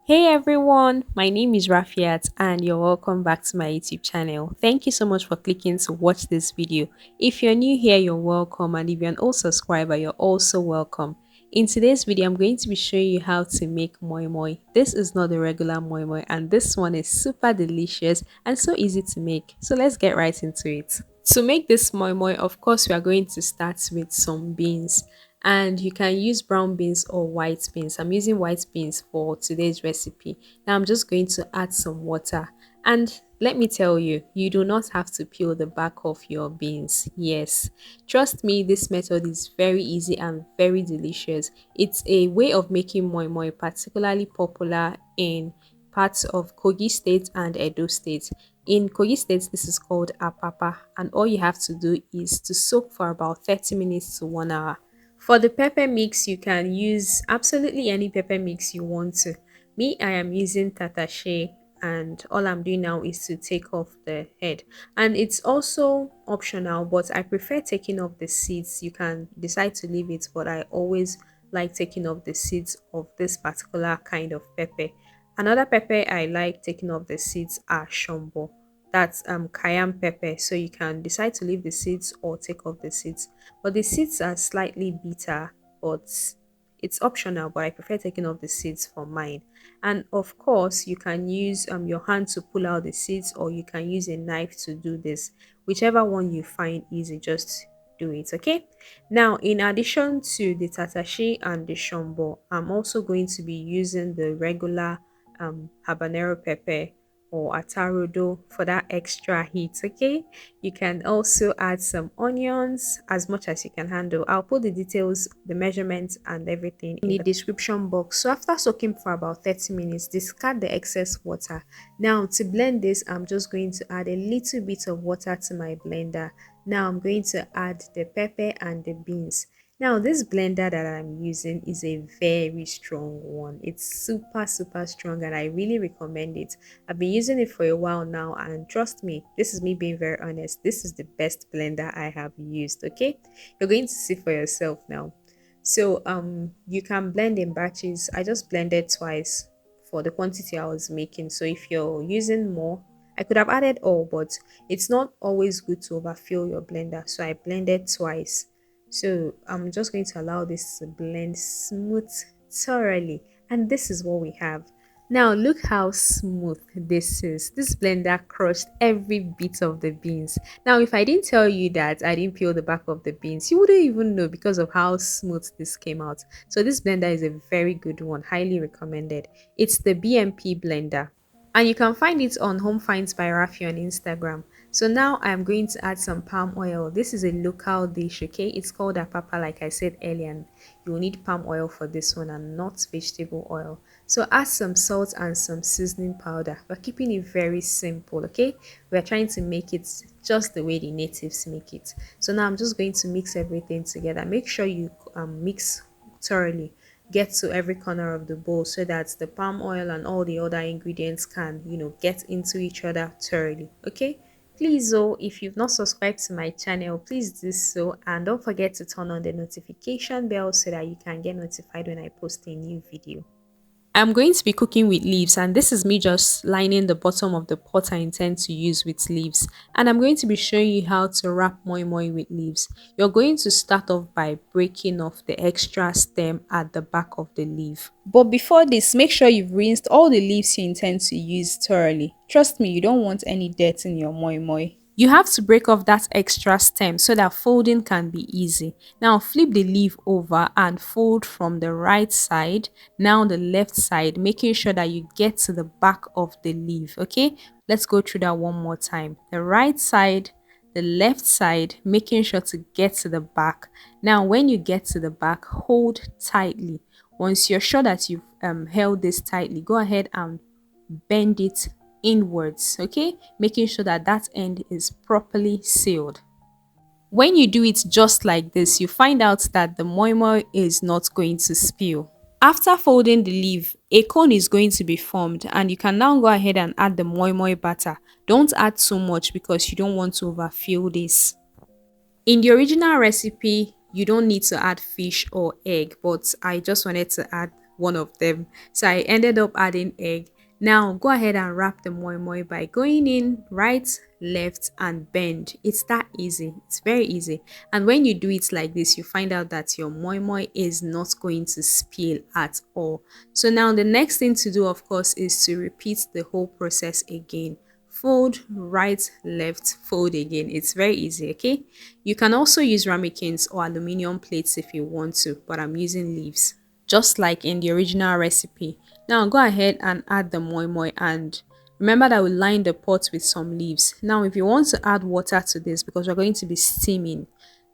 Hey everyone, my name is Rafiat and you're welcome back to my YouTube channel. Thank you so much for clicking to watch this video. If you're new here, you're welcome, and if you're an old subscriber, you're also welcome. In today's video, I'm going to be showing you how to make moi moi. This is not the regular moi moi, and this one is super delicious and so easy to make. So let's get right into it. To make this moi moi, of course, we are going to start with some beans, and you can use brown beans or white beans. I'm using white beans for today's recipe. Now I'm just going to add some water, and let me tell you, you do not have to peel the back of your beans. Yes, trust me, this method is very easy and very delicious. It's a way of making moi moi particularly popular in parts of Kogi State and Edo State. In Kogi State, this is called Apapa, and all you have to do is to soak for about 30 minutes to 1 hour. For the pepper mix, you can use absolutely any pepper mix you want to. Me, I am using tatache, and all I'm doing now is to take off the head. And it's also optional, but I prefer taking off the seeds. You can decide to leave it, but I always like taking off the seeds of this particular kind of pepper. Another pepper I like taking off the seeds are shombo. That's cayenne pepper. So you can decide to leave the seeds or take off the seeds. But the seeds are slightly bitter, but it's optional. But I prefer taking off the seeds for mine. And of course, you can use your hand to pull out the seeds, or you can use a knife to do this. Whichever one you find easy, just do it. Okay. Now, in addition to the tatashi and the shombo, I'm also going to be using the regular habanero pepper or atarudo for that extra heat. Okay, you can also add some onions as much as you can handle. I'll put the details, the measurements and everything in the description box. So after soaking for about 30 minutes, discard the excess water. Now to blend this, I'm just going to add a little bit of water to my blender. Now I'm going to add the pepper and the beans. Now, this blender that I'm using is a very strong one. It's super strong, and I really recommend it. I've been using it for a while now, and trust me, this is me being very honest. This is the best blender I have used. Okay, you're going to see for yourself now. So you can blend in batches. I just blended twice for the quantity I was making. So if you're using more, I could have added all, but it's not always good to overfill your blender. So I blended twice. So I'm just going to allow this to blend smooth thoroughly, and this is what we have. Now look how smooth this is. This blender crushed every bit of the beans. Now if I didn't tell you that I didn't peel the back of the beans, you wouldn't even know because of how smooth this came out. So this blender is a very good one, highly recommended. It's the BMP blender, and you can find it on Home Finds by Rafi on Instagram. So now I'm going to add some palm oil. This is a local dish, okay? It's called Apapa, like I said earlier, and you will need palm oil for this one and not vegetable oil. So add some salt and some seasoning powder. We're keeping it very simple, okay? We're trying to make it just the way the natives make it. So now I'm just going to mix everything together. Make sure you mix thoroughly, get to every corner of the bowl so that the palm oil and all the other ingredients can get into each other thoroughly. Okay, please, oh, if you've not subscribed to my channel, please do so, and don't forget to turn on the notification bell so that you can get notified when I post a new video. I'm going to be cooking with leaves, and this is me just lining the bottom of the pot I intend to use with leaves. And I'm going to be showing you how to wrap moi moi with leaves. You're going to start off by breaking off the extra stem at the back of the leaf. But before this, make sure you've rinsed all the leaves you intend to use thoroughly. Trust me, you don't want any dirt in your moi moi. You have to break off that extra stem so that folding can be easy. Now flip the leaf over and fold from the right side, now the left side, making sure that you get to the back of the leaf. Okay, let's go through that one more time. The right side, the left side, making sure to get to the back. Now when you get to the back, hold tightly. Once you're sure that you've held this tightly, go ahead and bend it inwards, okay, making sure that that end is properly sealed. When you do it just like this, you find out that the moi moi is not going to spill. After folding the leaf, a cone is going to be formed, and you can now go ahead and add the moi moi batter. Don't add too much because you don't want to overfill this. In the original recipe, you don't need to add fish or egg, but I just wanted to add one of them. So I ended up adding egg. Now go ahead and wrap the moi moi by going in right, left, and bend. It's that easy. It's very easy. And when you do it like this, you find out that your moi moi is not going to spill at all. So now the next thing to do, of course, is to repeat the whole process again. Fold, right, left, fold again. It's very easy, okay? You can also use ramekins or aluminum plates if you want to, but I'm using leaves, just like in the original recipe. Now go ahead and add the moi moi, and remember that we line the pot with some leaves. Now if you want to add water to this, because we're going to be steaming,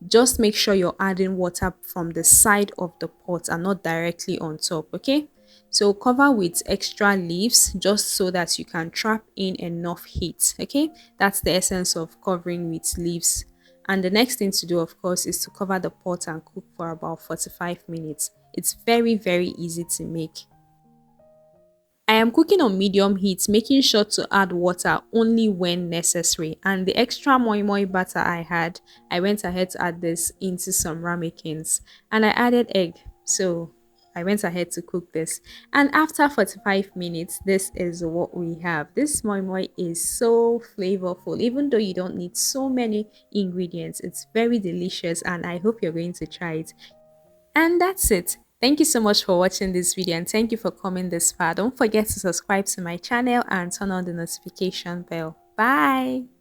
just make sure you're adding water from the side of the pot and not directly on top, okay? So cover with extra leaves just so that you can trap in enough heat, okay? That's the essence of covering with leaves. And the next thing to do, of course, is to cover the pot and cook for about 45 minutes. It's very, very easy to make. I am cooking on medium heat, making sure to add water only when necessary. And the extra moi moi butter I had, I went ahead to add this into some ramekins. And I added egg. So I went ahead to cook this. And after 45 minutes, this is what we have. This moi moi is so flavorful. Even though you don't need so many ingredients, it's very delicious, and I hope you're going to try it. And that's it. Thank you so much for watching this video, and thank you for coming this far. Don't forget to subscribe to my channel and turn on the notification bell. Bye.